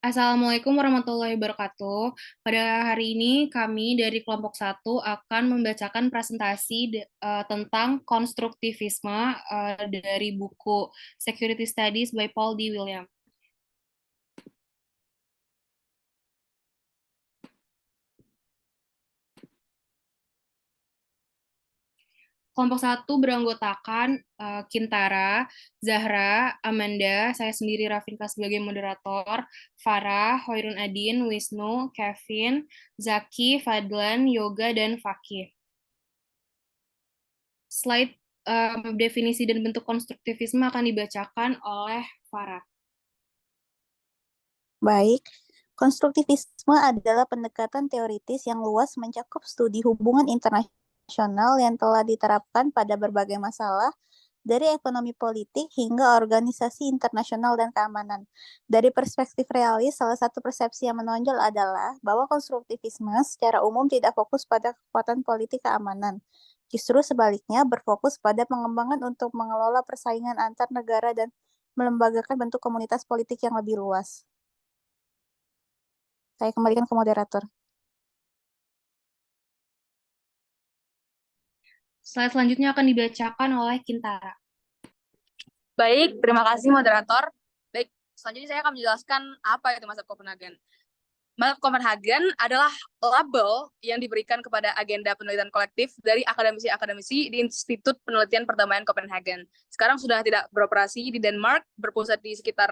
Assalamualaikum warahmatullahi wabarakatuh. Pada hari ini kami dari kelompok satu akan membacakan presentasi tentang konstruktivisme dari buku Security Studies by Paul D. William. Kelompok satu beranggotakan Kintara, Zahra, Amanda, saya sendiri Rafinka sebagai moderator, Farah, Hoirun Adin, Wisnu, Kevin, Zaki, Fadlan, Yoga, dan Fakih. Slide definisi dan bentuk konstruktivisme akan dibacakan oleh Farah. Baik, konstruktivisme adalah pendekatan teoritis yang luas mencakup studi hubungan internasional yang telah diterapkan pada berbagai masalah, dari ekonomi politik hingga organisasi internasional dan keamanan. Dari perspektif realis, salah satu persepsi yang menonjol adalah bahwa konstruktivisme secara umum tidak fokus pada kekuatan politik keamanan. Justru sebaliknya, berfokus pada pengembangan untuk mengelola persaingan antar negara dan melembagakan bentuk komunitas politik yang lebih luas. Saya kembalikan ke moderator. Slide selanjutnya akan dibacakan oleh Kintara. Baik, terima kasih moderator. Baik, selanjutnya saya akan menjelaskan apa itu Mazhab Copenhagen. Mazhab Copenhagen adalah label yang diberikan kepada agenda penelitian kolektif dari akademisi-akademisi di Institut Penelitian Perdamaian Copenhagen. Sekarang sudah tidak beroperasi di Denmark, berpusat di sekitar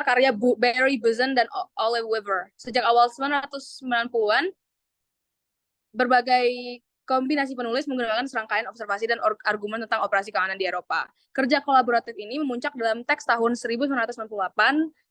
karya Barry Buzen dan Ole Weber. Sejak awal 1990-an, berbagai kombinasi penulis menggunakan serangkaian observasi dan argumen tentang operasi keamanan di Eropa. Kerja kolaboratif ini memuncak dalam teks tahun 1998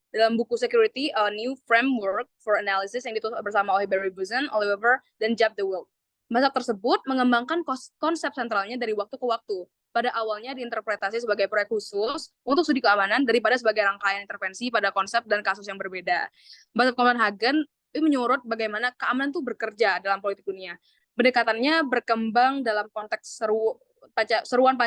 dalam buku Security, A New Framework for Analysis yang ditulis bersama oleh Barry Buzen, Ole Weber, dan Jaap de Wilde. Mazhab tersebut mengembangkan konsep sentralnya dari waktu ke waktu. Pada awalnya diinterpretasi sebagai proyek khusus untuk studi keamanan daripada sebagai rangkaian intervensi pada konsep dan kasus yang berbeda. Mazhab Copenhagen menyorot bagaimana keamanan itu bekerja dalam politik dunia. Pendekatannya berkembang dalam konteks seruan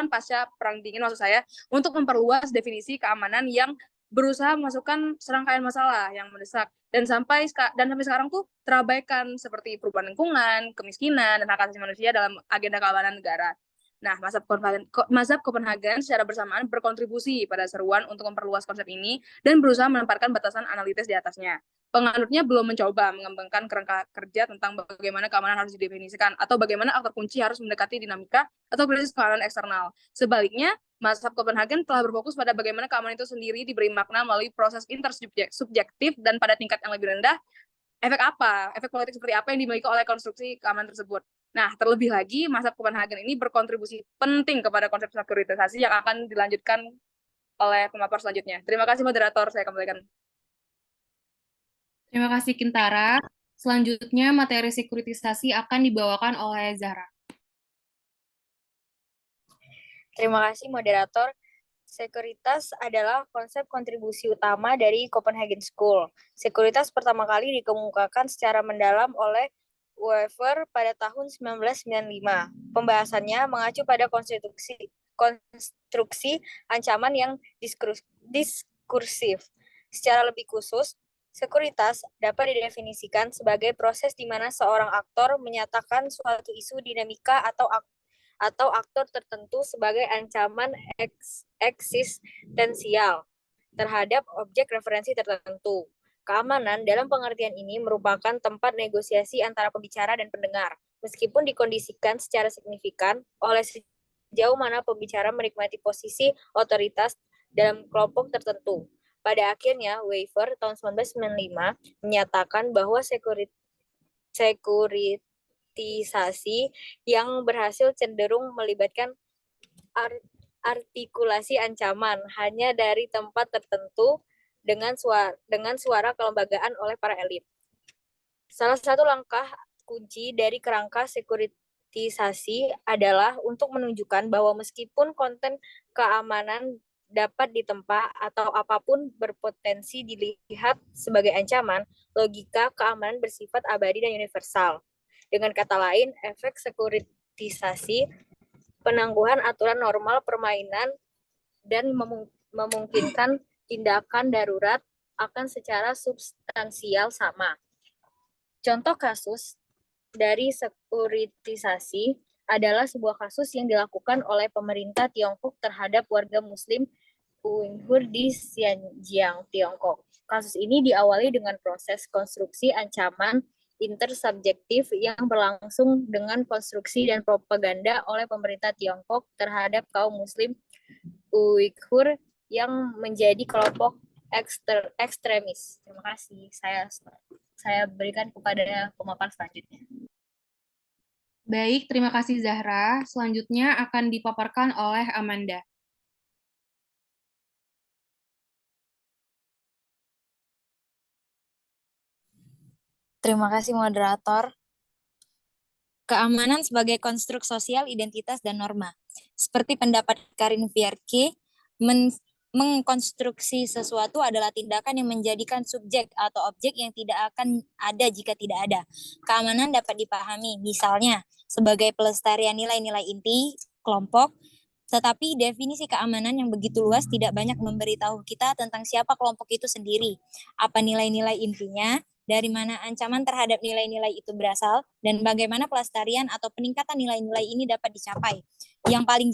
pasca Perang Dingin, maksud saya, untuk memperluas definisi keamanan yang berusaha memasukkan serangkaian masalah yang mendesak dan sampai sekarang tuh terabaikan seperti perubahan lingkungan, kemiskinan, dan hak asasi manusia dalam agenda keamanan negara. Nah, Mazhab Copenhagen secara bersamaan berkontribusi pada seruan untuk memperluas konsep ini dan berusaha menempatkan batasan analitis di atasnya. Penganutnya belum mencoba mengembangkan kerangka kerja tentang bagaimana keamanan harus didefinisikan atau bagaimana aktor kunci harus mendekati dinamika atau krisis keamanan eksternal. Sebaliknya, Mazhab Copenhagen telah berfokus pada bagaimana keamanan itu sendiri diberi makna melalui proses intersubjektif dan pada tingkat yang lebih rendah, efek politik seperti apa yang dimiliki oleh konstruksi keamanan tersebut. Nah, terlebih lagi, Mazhab Copenhagen ini berkontribusi penting kepada konsep sekuritisasi yang akan dilanjutkan oleh pemapar selanjutnya. Terima kasih moderator, saya kembalikan. Terima kasih Kintara. Selanjutnya materi sekuritisasi akan dibawakan oleh Zahra. Terima kasih moderator. Sekuritas adalah konsep kontribusi utama dari Copenhagen School. Sekuritas pertama kali dikemukakan secara mendalam oleh Wever pada tahun 1995. Pembahasannya mengacu pada konstruksi ancaman yang diskursif. Secara lebih khusus, sekuritas dapat didefinisikan sebagai proses di mana seorang aktor menyatakan suatu isu dinamika atau aktor tertentu sebagai ancaman eksistensial terhadap objek referensi tertentu. Keamanan dalam pengertian ini merupakan tempat negosiasi antara pembicara dan pendengar, meskipun dikondisikan secara signifikan oleh sejauh mana pembicara menikmati posisi otoritas dalam kelompok tertentu. Pada akhirnya, Wever tahun 1995 menyatakan bahwa sekuritisasi yang berhasil cenderung melibatkan artikulasi ancaman hanya dari tempat tertentu dengan suara kelembagaan oleh para elit. Salah satu langkah kunci dari kerangka sekuritisasi adalah untuk menunjukkan bahwa meskipun konten keamanan dapat ditempa atau apapun berpotensi dilihat sebagai ancaman, logika keamanan bersifat abadi dan universal. Dengan kata lain, efek sekuritisasi penangguhan aturan normal permainan dan memungkinkan tindakan darurat akan secara substansial sama. Contoh kasus dari sekuritisasi adalah sebuah kasus yang dilakukan oleh pemerintah Tiongkok terhadap warga Muslim Uighur di Xinjiang, Tiongkok. Kasus ini diawali dengan proses konstruksi ancaman intersubjektif yang berlangsung dengan konstruksi dan propaganda oleh pemerintah Tiongkok terhadap kaum Muslim Uighur yang menjadi kelompok ekstremis. Terima kasih. Saya berikan kepada pemaparan selanjutnya. Baik, terima kasih Zahra. Selanjutnya akan dipaparkan oleh Amanda. Terima kasih moderator. Keamanan sebagai konstruk sosial, identitas, dan norma. Seperti pendapat Karin Fierke, mengkonstruksi sesuatu adalah tindakan yang menjadikan subjek atau objek yang tidak akan ada jika tidak ada. Keamanan dapat dipahami, misalnya, sebagai pelestarian nilai-nilai inti, kelompok, tetapi definisi keamanan yang begitu luas tidak banyak memberitahu kita tentang siapa kelompok itu sendiri, apa nilai-nilai intinya, dari mana ancaman terhadap nilai-nilai itu berasal, dan bagaimana pelestarian atau peningkatan nilai-nilai ini dapat dicapai. Yang paling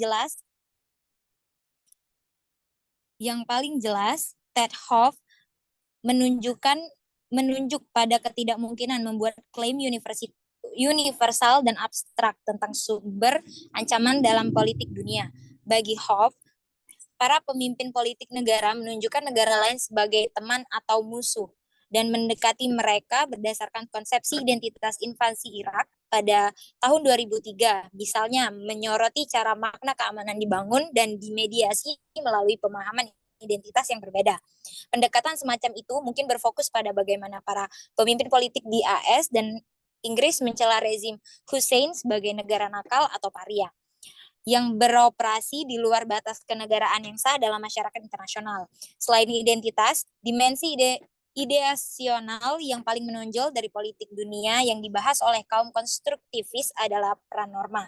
jelas, Ted Hoff menunjuk pada ketidakmungkinan membuat klaim universal dan abstrak tentang sumber ancaman dalam politik dunia. Bagi Hoff, para pemimpin politik negara menunjukkan negara lain sebagai teman atau musuh dan mendekati mereka berdasarkan konsepsi identitas invasi Irak pada tahun 2003, misalnya menyoroti cara makna keamanan dibangun dan dimediasi melalui pemahaman identitas yang berbeda. Pendekatan semacam itu mungkin berfokus pada bagaimana para pemimpin politik di AS dan Inggris mencela rezim Hussein sebagai negara nakal atau paria yang beroperasi di luar batas kenegaraan yang sah dalam masyarakat internasional. Selain identitas, dimensi ideasional yang paling menonjol dari politik dunia yang dibahas oleh kaum konstruktivis adalah peran norma.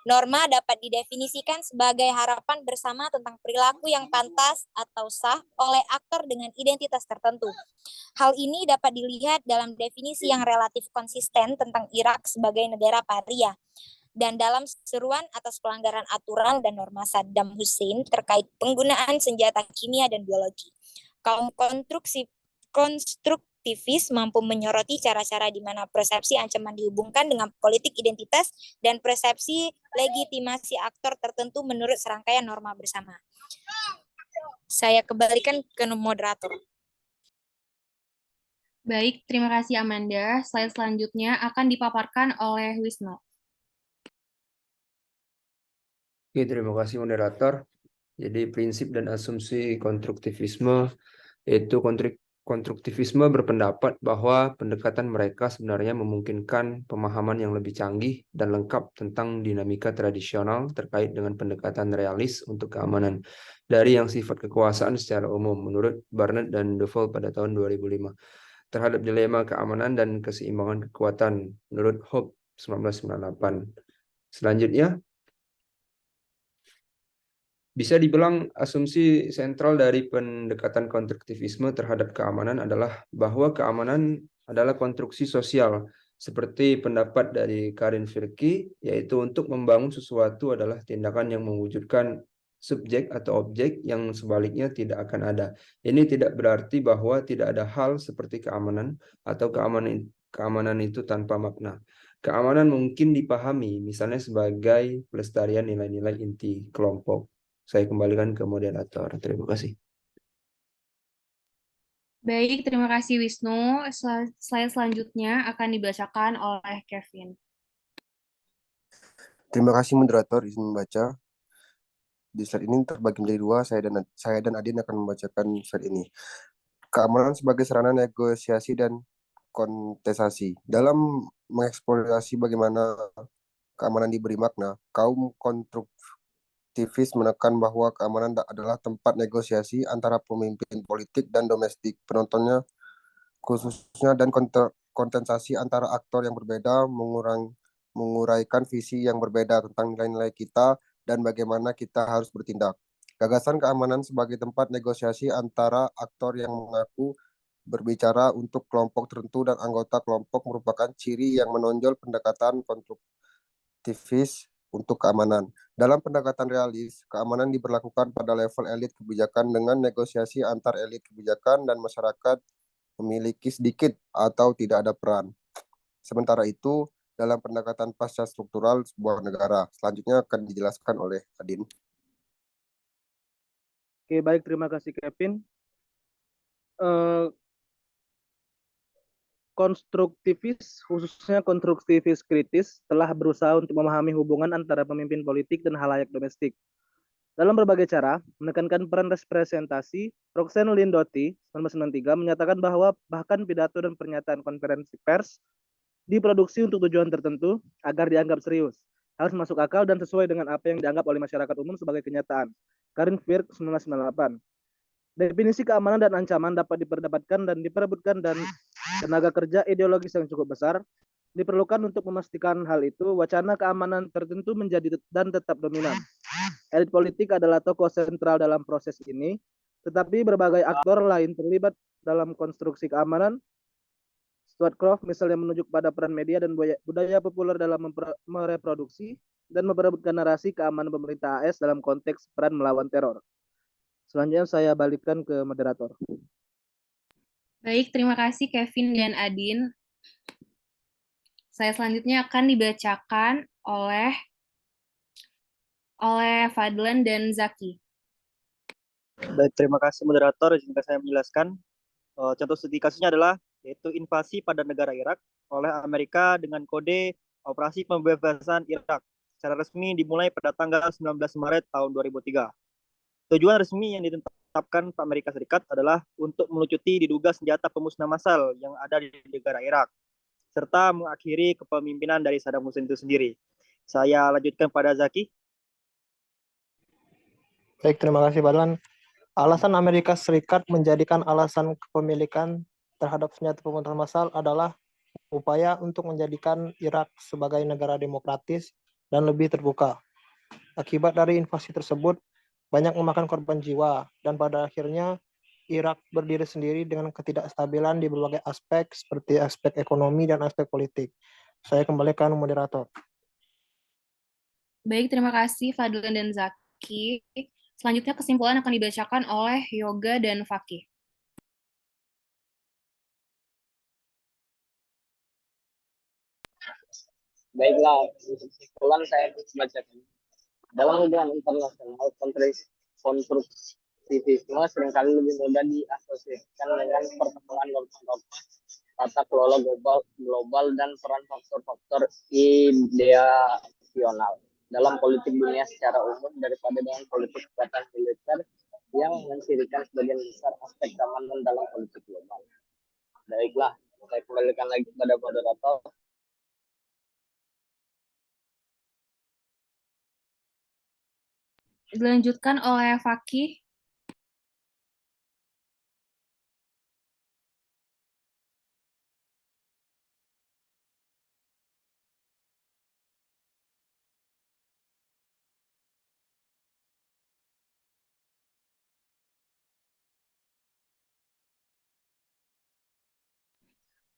Norma dapat didefinisikan sebagai harapan bersama tentang perilaku yang pantas atau sah oleh aktor dengan identitas tertentu. Hal ini dapat dilihat dalam definisi yang relatif konsisten tentang Irak sebagai negara paria dan dalam seruan atas pelanggaran aturan dan norma Saddam Hussein terkait penggunaan senjata kimia dan biologi. Kaum konstruktivis mampu menyoroti cara-cara di mana persepsi ancaman dihubungkan dengan politik identitas dan persepsi legitimasi aktor tertentu menurut serangkaian norma bersama. Saya kembalikan ke moderator. Baik, terima kasih Amanda. Slide selanjutnya akan dipaparkan oleh Wisnu. Oke, terima kasih moderator. Jadi prinsip dan asumsi konstruktivisme yaitu konstruktivisme berpendapat bahwa pendekatan mereka sebenarnya memungkinkan pemahaman yang lebih canggih dan lengkap tentang dinamika tradisional terkait dengan pendekatan realis untuk keamanan dari yang sifat kekuasaan secara umum menurut Barnett dan Duval pada tahun 2005 terhadap dilema keamanan dan keseimbangan kekuatan menurut Hope 1998. Selanjutnya, bisa dibilang asumsi sentral dari pendekatan konstruktivisme terhadap keamanan adalah bahwa keamanan adalah konstruksi sosial, seperti pendapat dari Karin Fierke, yaitu untuk membangun sesuatu adalah tindakan yang mewujudkan subjek atau objek yang sebaliknya tidak akan ada. Ini tidak berarti bahwa tidak ada hal seperti keamanan atau keamanan itu tanpa makna. Keamanan mungkin dipahami misalnya sebagai pelestarian nilai-nilai inti kelompok. Saya kembalikan ke moderator. Terima kasih. Baik, terima kasih Wisnu. Slide selanjutnya akan dibacakan oleh Kevin. Terima kasih moderator, izin membaca. Di slide ini terbagi menjadi dua, saya dan Adin akan membacakan slide ini. Keamanan sebagai sarana negosiasi dan kontestasi. Dalam mengeksplorasi bagaimana keamanan diberi makna, kaum konstruktivis menekan bahwa keamanan adalah tempat negosiasi antara pemimpin politik dan domestik, penontonnya khususnya, dan kontestasi antara aktor yang berbeda, menguraikan visi yang berbeda tentang nilai-nilai kita dan bagaimana kita harus bertindak. Gagasan keamanan sebagai tempat negosiasi antara aktor yang mengaku berbicara untuk kelompok tertentu dan anggota kelompok merupakan ciri yang menonjol pendekatan konstruktivis untuk keamanan. Dalam pendekatan realis, keamanan diberlakukan pada level elit kebijakan dengan negosiasi antar elit kebijakan dan masyarakat memiliki sedikit atau tidak ada peran. Sementara itu, dalam pendekatan pasca struktural sebuah negara, selanjutnya akan dijelaskan oleh Adin. Oke, baik, terima kasih Kevin. Konstruktivis, khususnya konstruktivis kritis, telah berusaha untuk memahami hubungan antara pemimpin politik dan halayak domestik. Dalam berbagai cara, menekankan peran representasi, Roxanne Lindotti, 1993, menyatakan bahwa bahkan pidato dan pernyataan konferensi pers diproduksi untuk tujuan tertentu agar dianggap serius, harus masuk akal dan sesuai dengan apa yang dianggap oleh masyarakat umum sebagai kenyataan. Karin Firk, 1998. Definisi keamanan dan ancaman dapat diperdebatkan dan diperebutkan dan tenaga kerja ideologis yang cukup besar diperlukan untuk memastikan hal itu. Wacana keamanan tertentu menjadi dan tetap dominan. Elit politik adalah tokoh sentral dalam proses ini, tetapi berbagai aktor lain terlibat dalam konstruksi keamanan. Stuart Croft misalnya menunjuk pada peran media dan budaya populer dalam mereproduksi dan memperebutkan narasi keamanan pemerintah AS dalam konteks peran melawan teror. Selanjutnya saya balikkan ke moderator. Baik, terima kasih Kevin dan Adin. Saya selanjutnya akan dibacakan oleh Fadlan dan Zaki. Baik, terima kasih moderator. Izinkan saya menjelaskan. Contoh studi kasusnya adalah yaitu invasi pada negara Irak oleh Amerika dengan kode Operasi Pembebasan Irak. Secara resmi dimulai pada tanggal 19 Maret tahun 2003. Tujuan resmi yang ditetapkan Amerika Serikat adalah untuk melucuti diduga senjata pemusnah massal yang ada di negara Irak, serta mengakhiri kepemimpinan dari Saddam Hussein itu sendiri. Saya lanjutkan pada Zaki. Baik, terima kasih Badlan. Alasan Amerika Serikat menjadikan alasan kepemilikan terhadap senjata pemusnah massal adalah upaya untuk menjadikan Irak sebagai negara demokratis dan lebih terbuka. Akibat dari invasi tersebut, banyak memakan korban jiwa, dan pada akhirnya Irak berdiri sendiri dengan ketidakstabilan di berbagai aspek, seperti aspek ekonomi dan aspek politik. Saya kembalikan moderator. Baik, terima kasih Fadlan dan Zaki. Selanjutnya kesimpulan akan dibacakan oleh Yoga dan Fakih. Baiklah, untuk kesimpulan saya bacakan. Dalam hubungan internasional, konstruktivisme seringkali lebih mudah diasosiasikan dengan pertemuan norma-norma tata kelola global dan peran faktor-faktor ideasional dalam politik dunia secara umum daripada dengan politik kekuatan militer yang mencirikan sebagian besar aspek keamanan dalam politik global. Baiklah, saya kembalikan lagi kepada moderator. Dilanjutkan oleh Fakih.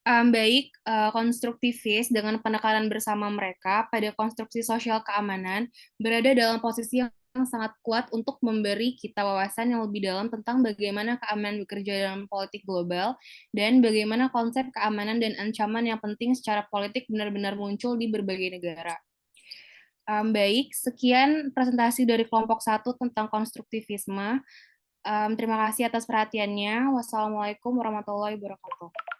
Baik, konstruktivis dengan penekanan bersama mereka pada konstruksi sosial keamanan berada dalam posisi yang sangat kuat untuk memberi kita wawasan yang lebih dalam tentang bagaimana keamanan bekerja dalam politik global dan bagaimana konsep keamanan dan ancaman yang penting secara politik benar-benar muncul di berbagai negara. Baik, sekian presentasi dari kelompok 1 tentang konstruktivisme. Terima kasih atas perhatiannya. Wassalamualaikum warahmatullahi wabarakatuh.